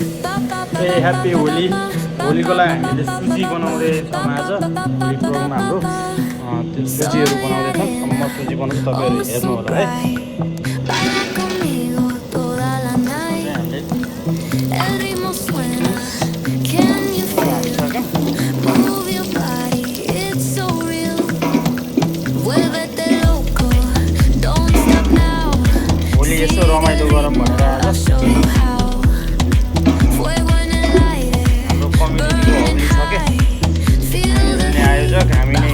Happy Holi. होलीको लागि हामीले सुजी बनाउँदैछौँ आज। होली प्रोग्राम हाम्रो त्यो सुजीहरू बनाउँदैछौँ। म सुजी बनाउँछु, तपाईँहरू हेर्नु होला है। होली यसो रमाइलो गरौँ भनेर आज आयोजक हामी नै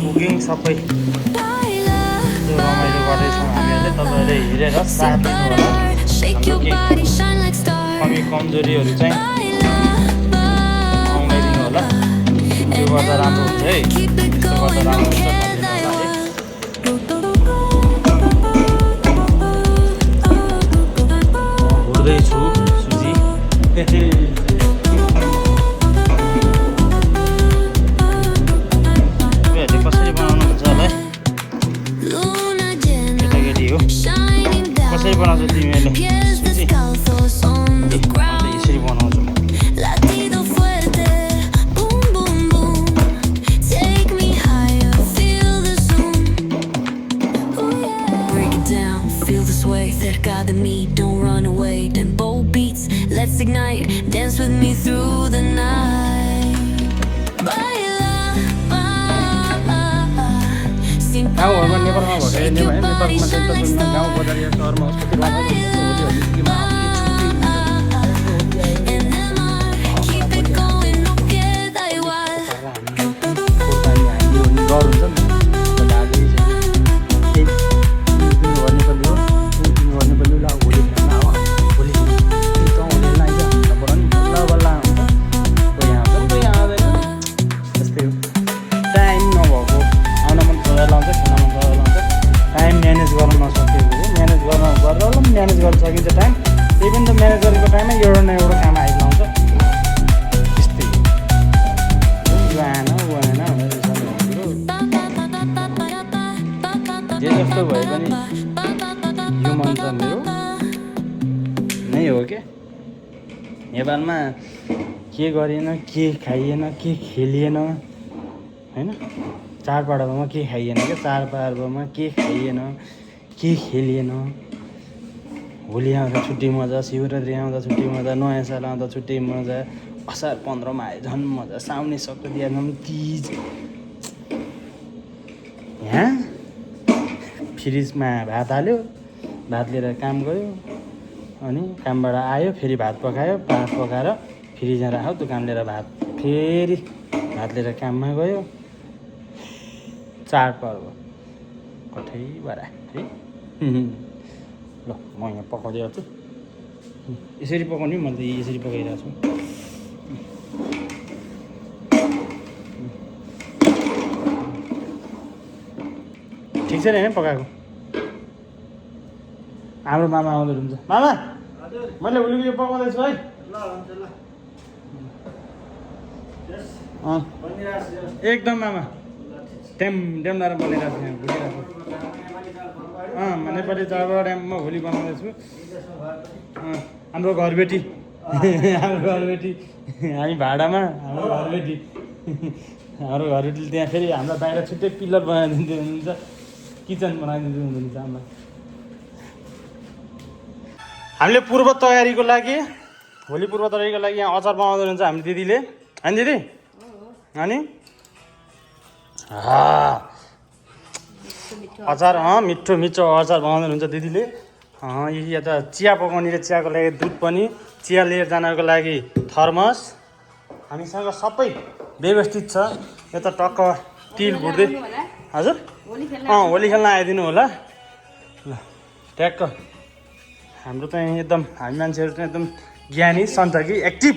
कुकिङ सबै रमाइलो गर्दैछौँ हामीहरूले। तपाईँहरूले हेरेर साथ दिनु होला। हाम्रो केही कमी कमजोरीहरू चाहिँ आउनाइदिनु होला। त्यो गर्दा राम्रो हुन्छ है, त्यो गर्दा राम्रो हुन्छ। भुट्दैछु सुजी। कसरी बनाउनुहुन्छ होला है, केटाकेटी हो? कसरी बनाउँछ तिमीहरूले सुजी? यसरी बनाउँछु। Let's ignite, dance with me through the night. गाउँघरमा नेपालमा भएर नेपालमा चाहिँ तपाईँमा गाउँ बजार या सहरमा होस् कति रमाइलो म्यानेज गर्न सकिन्छ टाइम। त्यही पनि त म्यानेज गरेको टाइममा एउटा न एउटा काम आइलाउँछ। त्यस्तै यो आएन ऊ आएन भनेर जे जस्तो भए पनि यो मन त मेरो नै हो क्या। नेपालमा के गरिएन, के खाइएन, के खेलिएन होइन। चाडपर्वमा के खाइएन क्या, चाडपर्वमा के खाइएन, के खेलिएन। होली आउँदा छुट्टी मजा, शिवरात्रि आउँदा छुट्टी मजा, नयाँ साल आउँदा छुट्टी मजा, असार 15मा आयो झन् मजा, साउने सङ्क्रान्ति आएन तिज। यहाँ फ्रिजमा भात हाल्यो, भात लिएर काम गयो, अनि कामबाट आयो फेरि भात पकायो, भात पकाएर फ्रिजमा राख्यो, त्यो काम लिएर भात फेरि भात लिएर काममा गयो। चाडपर्व कठै बडा है। ल म यहाँ पकाउँदै छु। यसरी पकाउने, मैले त यसरी पकाइरहेको छु। ठिक छ नि होइन पकाएको? हाम्रो मामा आउँदै हुन्छ। मामा मैले होलीको यो पकाउँदैछु है। एकदम मामा ट्याम लाएर बनिरहेको छु, यहाँ भुटिरहेको छु। नेपाली चाडबाड म होली बनाउँदैछु। हाम्रो घरबेटी हाम्रो घरबेटी हामी भाडामा, हाम्रो घरबेटीले त्यहाँ फेरि हामीलाई बाहिर छुट्टै पिल्लर बनाइदिँदै हुनुहुन्छ, किचन बनाइदिँदै हुनुहुन्छ हामीलाई। हामीले पूर्व तयारीको लागि, होली पूर्व तयारीको लागि यहाँ अचार बनाउँदै हुनुहुन्छ हाम्रो दिदीले, होइन दिदी? अनि अचार मिठो मिठो अचार बनाउँदै हुनुहुन्छ दिदीले। यता चिया पकाउने र चियाको लागि दुध पनि, चिया लिएर जानको लागि थर्मस हामीसँग सबै व्यवस्थित छ। यता टक्क तिल भुट्दै। हजुर होली खेल्न आइदिनु होला। ल ट्याक्क हाम्रो चाहिँ एकदम, हामी मान्छेहरू चाहिँ एकदम ज्ञानी सन्तकी एक्टिभ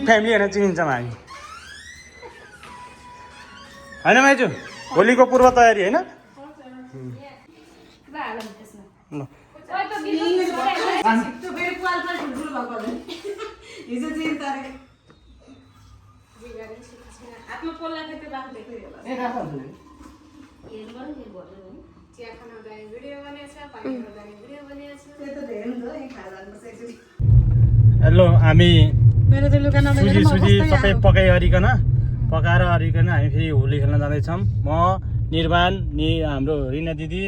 फ्यामिली भनेर चिनिन्छौँ हामी, होइन माइजू? होलीको पूर्व तयारी होइन? ल ल हामी मेरो त लुगा नमिलेर सुजी सबै पकाइओरिकन पकाएर ओरिकन हामी फेरि होली खेल्न जाँदैछौँ म निर्वाण हाम्रो रिना दिदी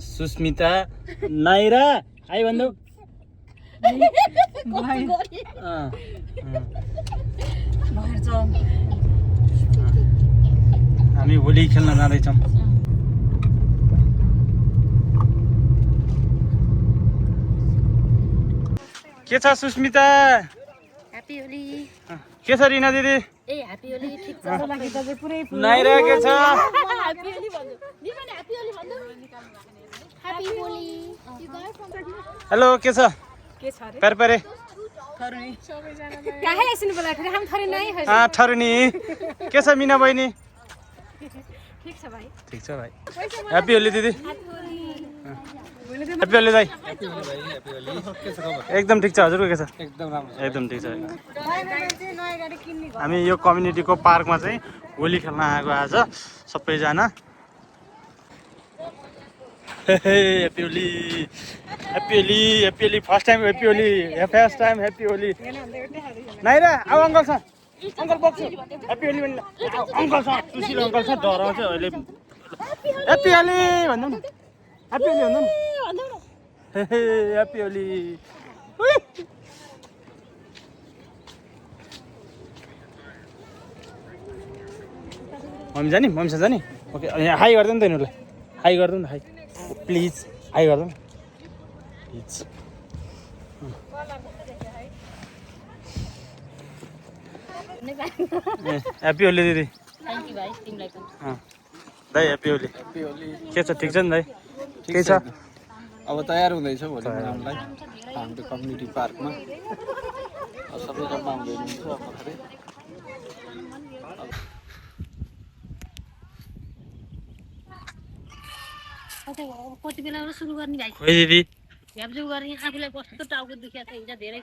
सुस्मिता नाइरा आइ भन्नु हामी होली खेल्न जाँदैछौँ के छ सुस्मिता ह्यापी होली के छ रिना दिदी ए ह्यापी होली ठीक छ नाइरा के छ ह्यापी होली भन्नु दिपले ह्यापी होली भन्नु ह्यापी होली हेलो के छ पर परे काहे एकछिन बोलाएको हम थरी नै है ठरुनी के छ मिना बहिनी ठीक छ भाइ ठीक छ भाइ ह्यापी होली दिदी ह्यापी होली दाइ एकदम ठिक छ हजुरको के छ एकदम राम्रो एकदम ठिक छ हामी यो कम्युनिटीको पार्कमा चाहिँ होली खेल्न आएको आज सबैजना happy Holi happy Holi happy Holi first time happy Holi first time happy Holi naira अब अङ्कल छ अङ्कल बग्छु ह्यापी होली भन्नु अङ्कल छ सुशील अङ्कल छ डराउँछ अहिले ह्यापी होली भन्नु न ह्यापी होली भन्नु न ह्यापी होली मम्मी जाने मम्मी जाने ओके यहाँ हाई गरिदिनु त यिनीहरूलाई हाई गरिदिनु न हाई प्लिज हाई गरिदिनु प्लिज ह्यापी होली दिदी थ्याङ्क यू भाइ तिमीलाई पनि दाइ ह्यापी होली के छ ठिक छ नि दाइ के छ अब तयार हुँदैछ भोलि मनाउनलाई हाम्रो कम्युनिटी पार्कमा सबै जम्मा हुँदै हुनुहुन्छ अब भर्खरै कति बेलाबाट सुरु गर्ने भाइ खोइ दिदी झ्यापझुप गर्ने आफूलाई कस्तो टाउको दुखिया छ हिजो धेरै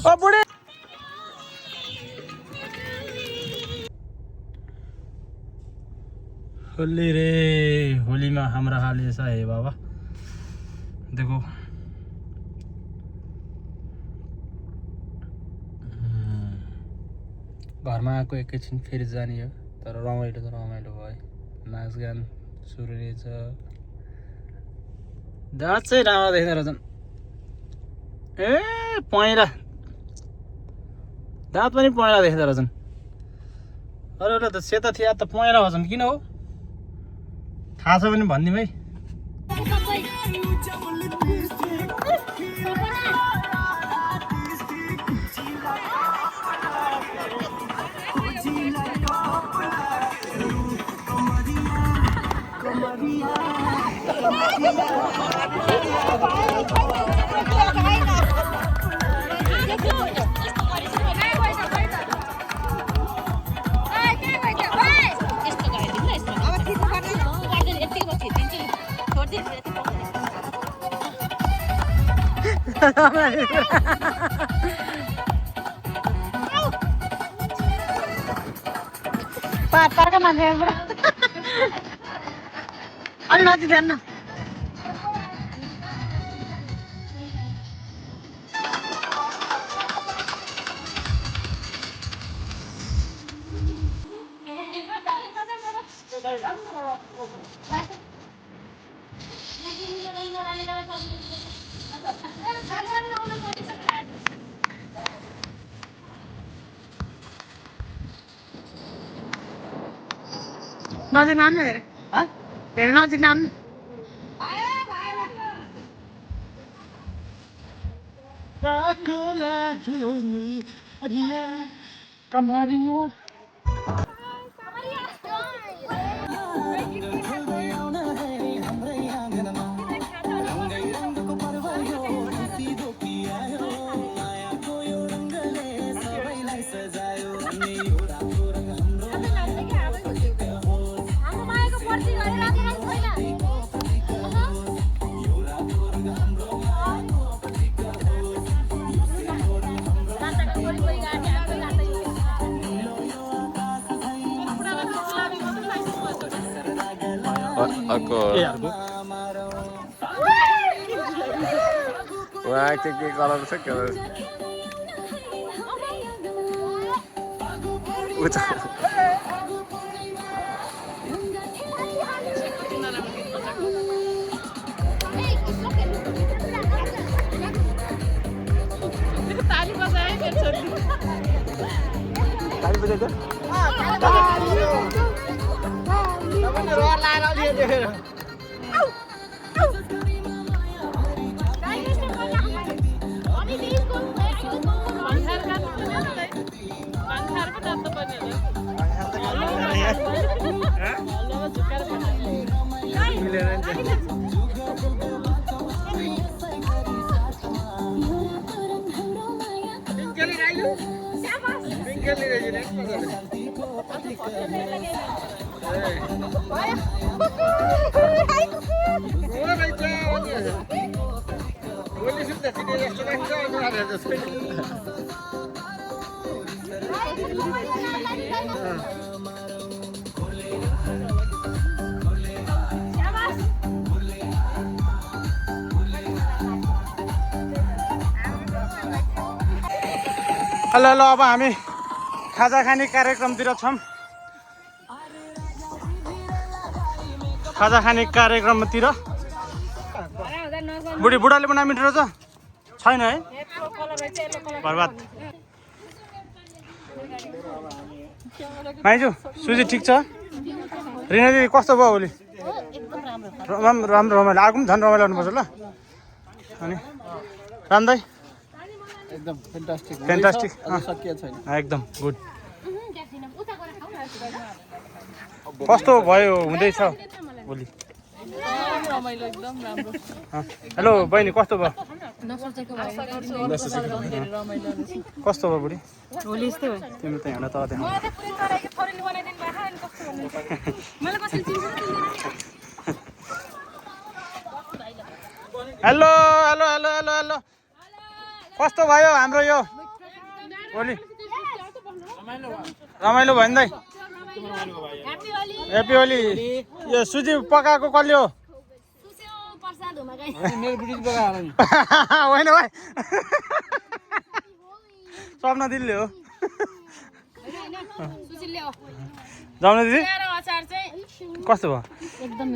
ओ बुढी होली रे होली में हमारा हाल ऐसा है बाबा देखो घरमा आएको एकैछिन फेरि जाने हो तर रमाइलो त रमाइलो भयो नाचगान सुरु रहेछ दाँत चाहिँ राम्रो देख्दो रहेछन् ए पहेँला दाँत पनि पहेँला देख्दो रहेछन् अरू एउटा त सेता थिए त पहेँला भन्छन् किन हो थाहा छ भने भनिदिउँ है पार्कका मान्छेहरू अलि नजिक ध्यान न नजिक नाम धेरै धेरै नजिक नाम अर्को वा के कलर छ के ताली बजाए मेरो छोरी ताली बजाइदे हेलो हेलो अब हामी खाजा खाने कार्यक्रमतिर छौँ खाजा खाने कार्यक्रमतिर बुढाले बनाए मिठो रहेछ छैन है बर्बाद माइजू सुजी ठिक छ रिना दिदी कस्तो भयो भोलि राम्रो रमाइलो अर्को पनि झन् रमाइलो गर्नुपर्छ ल अनि राम दाइ एकदम फ्यान्टास्टिक फ्यान्टास्टिक सकिया छैन एकदम गुड कस्तो भयो हुँदैछ भोलि रमाइलो एकदम राम्रो हेलो बहिनी कस्तो भयो रमाइलो कस्तो भयो बुढी होली यस्तै हो तिमी त हिँड्न तल मलाई त पुरै तराईको छोरीले बनाइदिनु भएको अनि कस्तो भन्नु मलाई कसैले चिन्छ hello hello hello hello hello कस्तो भयो हाम्रो यो होली रमाइलो भयो नि दाइ ह्याप्पी होली यो सुजी पकाएको कसले हो मेरो बुढी पकाएर नि होइन भाइ सपना दिदीले हो जाउन दिदी कस्तो भयो एकदम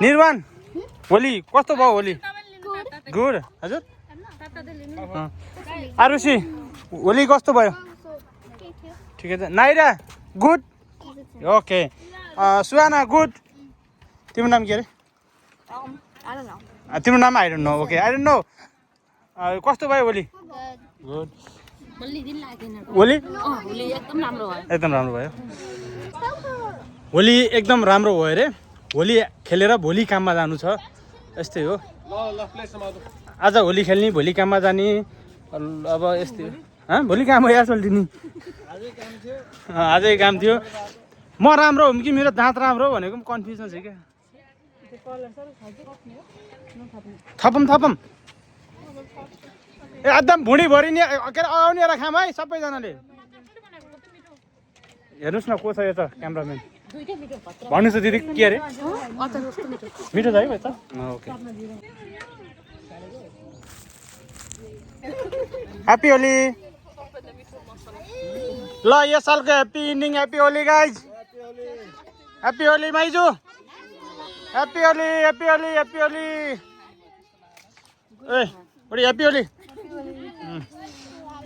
निर्वाण होली कस्तो भयो होली गुड हजुर आरुषी होली कस्तो भयो ठिकै छ नाइरा गुड ओके सुहाना गुड तिम्रो नाम के अरे तिम्रो नाम I don't know okay I don't know कस्तो भयो होली गुड होली एकदम राम्रो भयो होली एकदम राम्रो भयो अरे होली खेलेर भोलि काममा जानु छ यस्तै हो आज होली खेल्ने भोलि काममा जाने अब यस्तै हो भोलि काम हो यार सोल्टिनी आजै काम थियो म राम्रो हुँ कि मेरो दाँत राम्रो हो भनेको पनि कन्फ्युजन छ क्या थपम ए एकदम भुँडीभरि नि के अरे आउनेर खाम है सबैजनाले हेर्नुहोस् न को छ यो त क्यामराम्यान भन्नुहोस् त दिदी के अरे मिठो छ है भाइ त ओके ह्याप्पी होली ल यो सालको happy ending happy Holi guys happy Holi माइजू happy Holi happy Holi happy Holi ए buddy happy Holi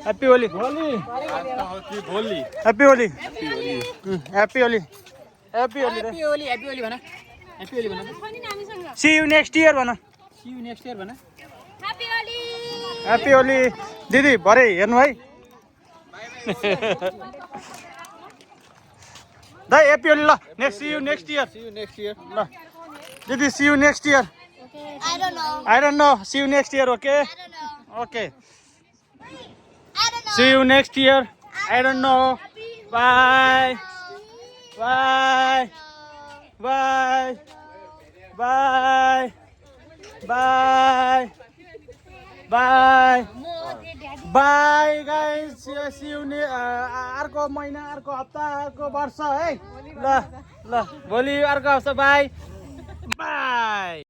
happy Holi happy Holi happy Holi happy Holi भन सी यु नेक्स्ट इयर भन ह्याप्पी होली दिदी भरे हेर्नु है दाइ ह्याप्पी होली ल next see you next year ल दिदी see you next year I don't know see you next year okay okay see you next year I don't know bye bye bye bye bye bye bye guys सिउने अर्को महिना अर्को हप्ता अर्को वर्ष है ल ल भोलि अर्को हप्ता बाई बाई